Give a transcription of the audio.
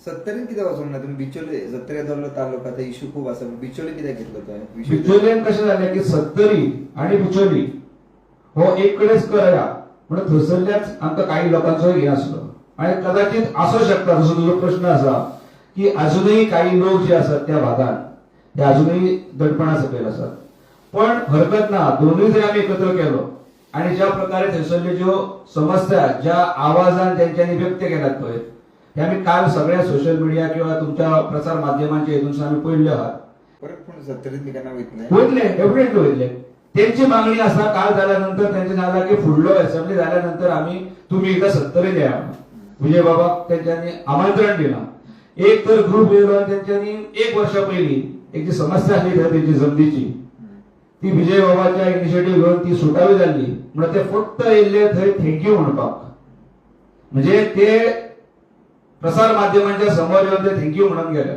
सत्तरीन कित्याक वचोंक ना तुम्ही बिचोले सत्तर येदोलो तालुका आता इश्यू खूप आसा बिचोले कित्याक घेतलो तो बिचोलेन कशें जालें की सत्तरी आणि बिचोली हो एक कडेच करया म्हणून थंयसरल्याच आमकां काही लोकांचो हे आसलो आणि कदाचित असू शकता जसो तुजो प्रश्न आसा की अजूनही काही लोक जे असतात त्या भागात ते अजूनही दडपणा सकयल असतात पण हरकत ना दोन्ही जर आम्ही एकत्र केलो आणि ज्या प्रकारे थंयसरल्यो ज्यो समस्या ज्या आवाजान त्यांच्यानी व्यक्त केल्यात पळय हे आम्ही काल सगळ्या सोशल मीडिया किंवा तुमच्या प्रसार माध्यमांच्या हेतून आम्ही पळयल्ले आहात परत पूण सत्तरीन बी केन्ना वयतले वयतले डेफिनेटली वयतले त्यांची मागणी असा काल झाल्यानंतर त्यांचे झाला की फुडलो असेंब्ली झाल्यानंतर आम्ही तुम्ही एकदा सत्तरीन या विजय बाबा त्यांच्यानी आमंत्रण दिला एक तर ग्रुप येयलो आणि त्यांच्यानी एक वर्षा पहिली एक जी समस्या आसली त्यांची जमनीची ती विजय बाबाच्या इनिशिएटिव्ह घेऊन ती सुटावी झाली म्हणजे ते फक्त येयल्ले थंय थँक्यू म्हणपाक म्हणजे ते प्रसार माध्यमांच्या समोर येऊन ते थँक्यू म्हणून गेले